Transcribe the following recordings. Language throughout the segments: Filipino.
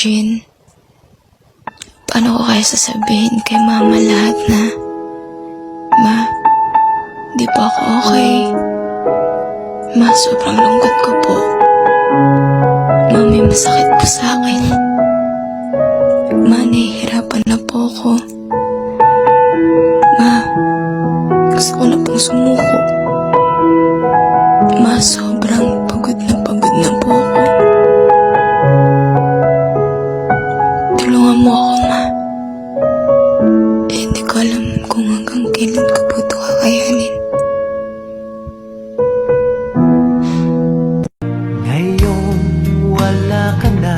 Jean, paano ko kaya sasabihin kay mama lahat na, Ma, di po ako okay. Ma, sobrang lungkot ko po. Ma, may masakit po sa akin. Ma, nahihirapan na po ako. Ma, gusto ko na pong sumuko. Ma, sobrang pagod na po ako. Tulungan mo ako, Ma. Hindi ko alam kung hanggang kailan ko po ito kakayanin. Ngayon wala ka na,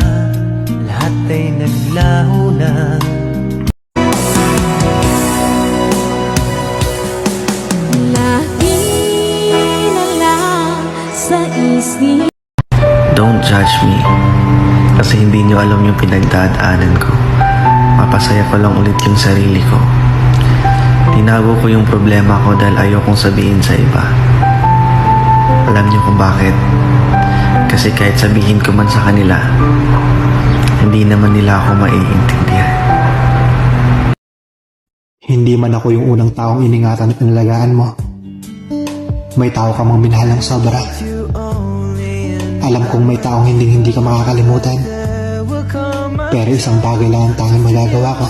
lahat ay naglaho na. Lagi na lang sa isip. Don't judge me, kasi hindi nyo alam yung pinagdadaanan ko. Mapasaya ko lang ulit yung sarili ko. Tinago ko yung problema ko dahil ayokong sabihin sa iba. Alam nyo kung bakit? Kasi kahit sabihin ko man sa kanila, hindi naman nila ako maiintindihan. Hindi man ako yung unang taong iningatan at inalagaan mo. May tao ka mang minahal ng sobra. Alam kong may taong hindi ka makakalimutan. Pero isang bagay lang ang tanging magagawa ko.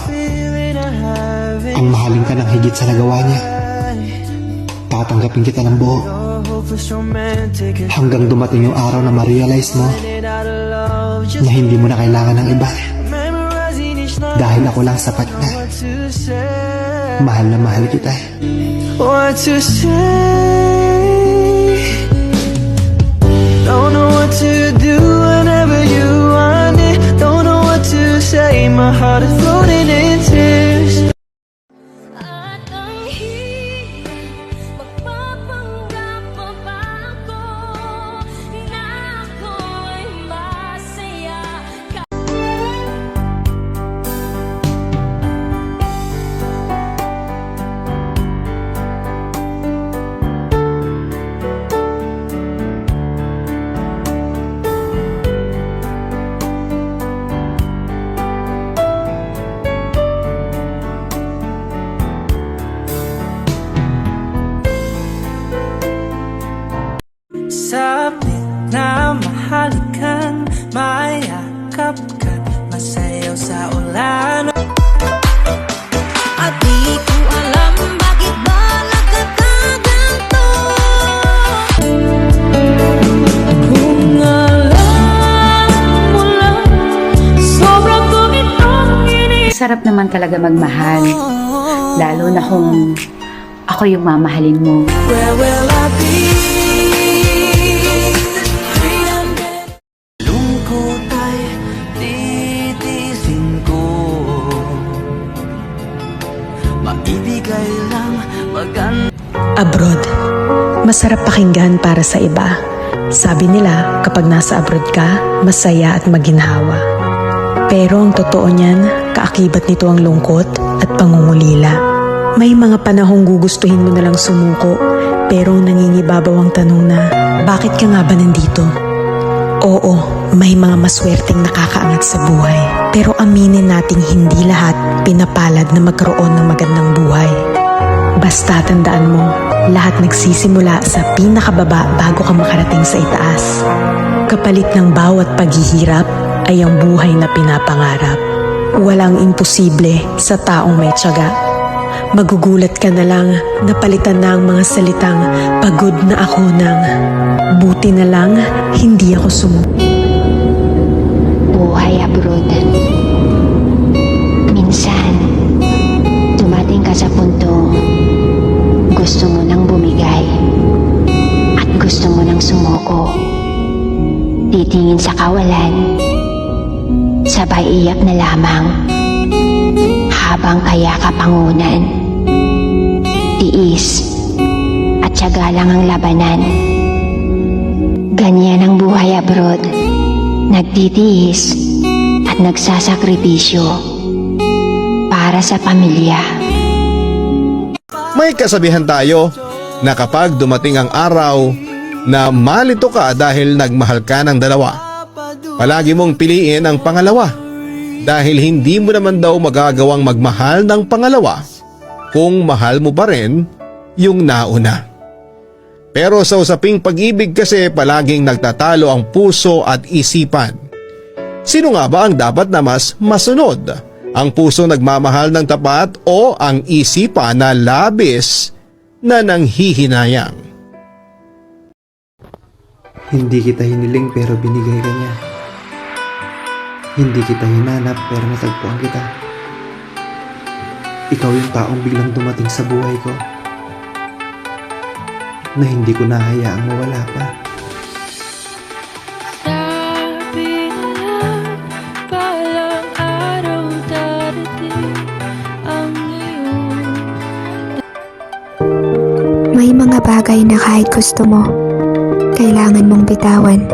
Ang mahalin ka ng higit sa nagawa niya. Tatanggapin kita ng buo. Hanggang dumating yung araw na ma-realize mo na hindi mo na kailangan ng iba. Dahil ako lang sapat na. Mahal na mahal kita. What to say? Don't know what to do whenever you want it. Don't know what to say. My heart is floating in tears. At ang hirap, magpapanggap mo ba ako na ako'y masaya? Sabit na mahalikan, mayakap ka, masayaw sa ulan. At di ko alam bakit ba nagkakaganto. Kung alam mo lang, sobrang ko itong Sarap naman talaga magmahal, lalo na kung ako yung mamahalin mo. Where will I be? Lungkot ay titisin ko, maibigay lang maganda. Abroad. Masarap pakinggan para sa iba. Sabi nila, kapag nasa abroad ka, masaya at maginhawa. Pero ang totoo niyan, kaakibat nito ang lungkot at pangungulila. May mga panahong gugustuhin mo na lang sumuko, pero nangingibabaw ang tanong na, bakit ka nga ba nandito? Oo, may mga maswerteng nakakaangat sa buhay. Pero aminin nating hindi lahat pinapalad na magkaroon ng magandang buhay. Basta tandaan mo, lahat nagsisimula sa pinakababa bago ka makarating sa itaas. Kapalit ng bawat paghihirap ay ang buhay na pinapangarap. Walang imposible sa taong may tiyaga. Magugulat ka na lang, napalitan na ang mga salitang pagod na ako ng buti na lang hindi ako sumuko. Buhay abroad. Minsan, dumating ka sa punto, gusto mo nang bumigay at gusto mo nang sumuko. Titingin sa kawalan, sabay iyak na lamang habang kaya kapangunan. Tiis at tiyaga lang ang labanan. Ganyan ang buhay abroad. Nagtitiis at nagsasakripisyo para sa pamilya. May kasabihan tayo na kapag dumating ang araw na malito ka dahil nagmahal ka ng dalawa, palagi mong piliin ang pangalawa. dahil hindi mo naman daw magagawang magmahal ng pangalawa kung mahal mo pa rin yung nauna. Pero sa usaping pag-ibig kasi palaging nagtatalo ang puso at isipan. Sino nga ba ang dapat na mas masunod? Ang puso nagmamahal ng tapat o ang isipan na labis na nanghihinayang? Hindi kita hiniling pero binigay ka niya. Hindi kita hinanap pero natagpuan kita. Ikaw yung taong biglang dumating sa buhay ko na hindi ko nahayaang mawala pa. Sabi nila, balang araw darating ang iyong May mga bagay na kahit gusto mo, kailangan mong bitawan.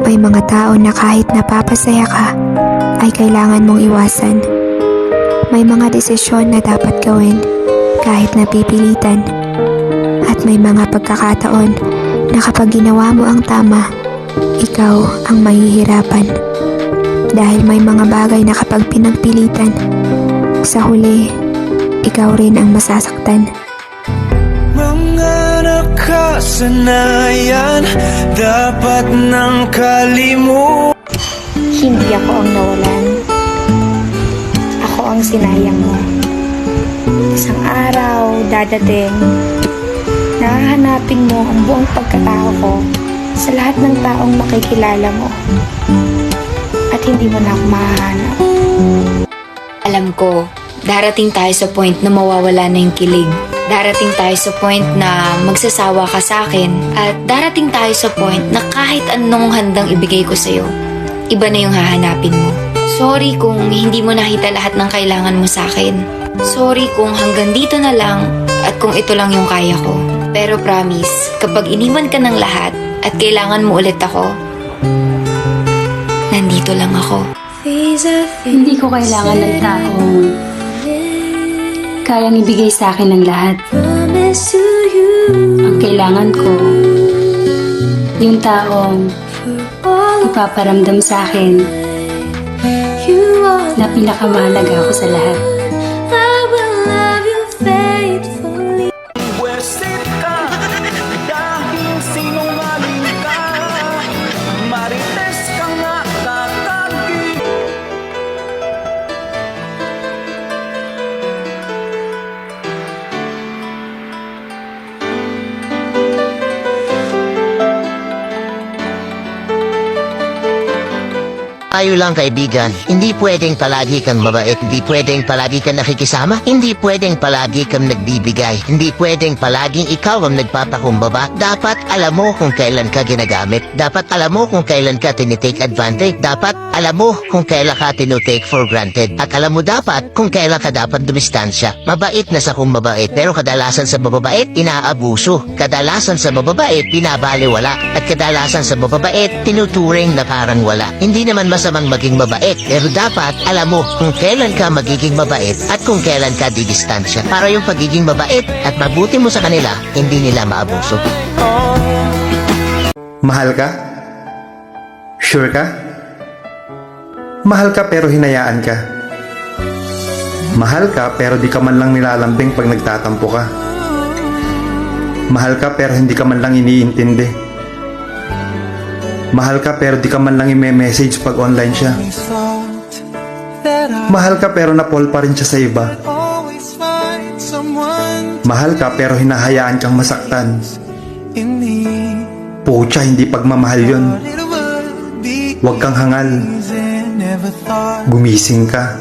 May mga tao na kahit napapasaya ka, ay kailangan mong iwasan. May mga desisyon na dapat gawin kahit napipilitan. At may mga pagkakataon na kapag ginawa mo ang tama, ikaw ang mahihirapan. Dahil may mga bagay na kapag pinagpilitan, sa huli, ikaw rin ang masasaktan. Mga nakasanayan dapat nang kalimutan. Hindi ako ang nawalan. Ako ang sinayang mo. Isang araw, dadating, nahahanapin mo ang buong pagkatao ko sa lahat ng taong makikilala mo. At hindi mo na ako mahahanap. Alam ko, darating tayo sa point na mawawala na yung kilig. Darating tayo sa point na magsasawa ka sa akin. At darating tayo sa point na kahit anong handang ibigay ko sa'yo, iba na yung hahanapin mo. Sorry kung hindi mo nakita lahat ng kailangan mo sa akin. Sorry kung hanggang dito na lang at kung ito lang yung kaya ko. Pero promise, kapag iniwan ka ng lahat at kailangan mo ulit ako, nandito lang ako. Hindi ko kailangan ng taong kayang ibigay sa akin ng lahat. Ang kailangan ko, yung taong ipaparamdam sa akin na pinakamahalaga ako sa lahat. Pwesit ka dahil sinungaling ka. Marites ka nga tatagi. Tayo lang kaibigan, hindi pwedeng palagi kang mabait, hindi pwedeng palagi kang nakikisama, hindi pwedeng palagi kang nagbibigay, hindi pwedeng palaging ikaw ang nagpapakumbaba. Dapat alam mo kung kailan ka ginagamit, dapat alam mo kung kailan ka tinitake advantage, dapat alam mo kung kailan ka tinutake for granted, at alam mo dapat kung kailan ka dapat dumistansya. Mabait na sa kung mabait, pero kadalasan sa mababait, inaabuso. Kadalasan sa mababait, binabaliwala, at kadalasan sa mababait, tinuturing na parang wala. Hindi naman masamang maging mabait, pero dapat alam mo kung kailan ka magiging mabait at kung kailan ka didistansya, para yung pagiging mabait at mabuti mo sa kanila, hindi nila maabuso. Mahal ka? Sure ka? Mahal ka pero hinayaan ka. Mahal ka pero di ka man lang nilalambing pag nagtatampo ka. Mahal ka pero hindi ka man lang iniintindi. Mahal ka pero di ka man lang i-message pag online siya. Mahal ka pero napol pa rin siya sa iba. Mahal ka pero hinahayaan kang masaktan. Pucha, hindi pagmamahal yun. Huwag kang hangal. Gumising ka.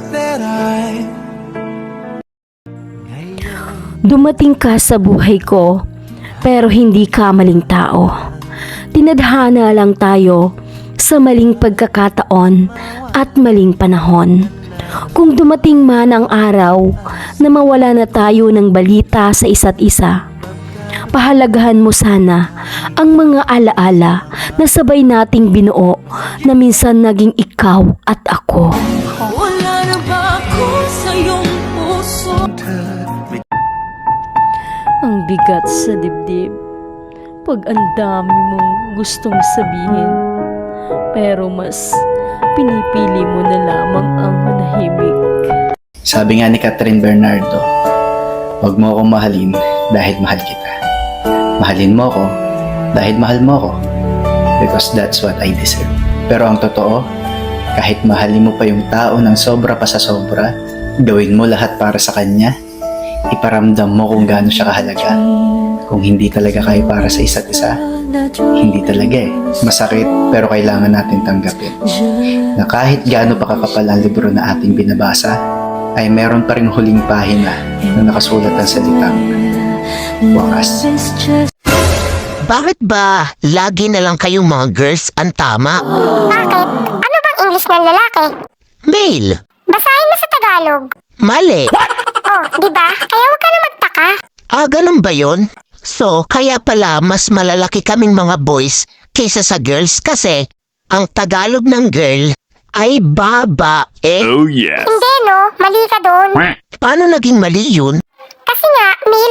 Dumating ka sa buhay ko, pero hindi ka maling tao. Tinadhana lang tayo sa maling pagkakataon at maling panahon. Kung dumating man ang araw na mawala na tayo ng balita sa isa't isa, pahalagahan mo sana ang mga alaala na sabay nating binuo na minsan naging ikaw at ako. wala na ba ako sa iyong puso? Ang bigat sa dibdib pag ang dami mong gustong sabihin, pero mas pinipili mo na lamang ang manahimik. Sabi nga ni Catherine Bernardo, huwag mo akong mahalin dahil mahal kita. Mahalin mo ako dahil mahal mo ako. Because that's what I deserve. Pero ang totoo, kahit mahalin mo pa yung tao ng sobra pa sa sobra, gawin mo lahat para sa kanya, iparamdam mo kung gaano siya kahalaga. Kung hindi talaga kayo para sa isa't isa, hindi talaga eh. Masakit pero kailangan natin tanggapin na kahit gaano pa kakapal ang libro na ating binabasa, ay meron pa ring huling pahina na nakasulat ang salitang wakas. Bakit ba lagi na lang kayong mga girls ang tama? Bakit? Ano bang English ng lalaki? Male. Basahin mo sa Tagalog. Mali. Oh, di ba? Kaya huwag ka na magtaka. Ganun ba yun? So, kaya pala mas malalaki kaming mga boys kaysa sa girls kasi ang Tagalog ng girl ay babae. Hindi no, mali ka doon. Paano naging mali yun? Kasi nga, may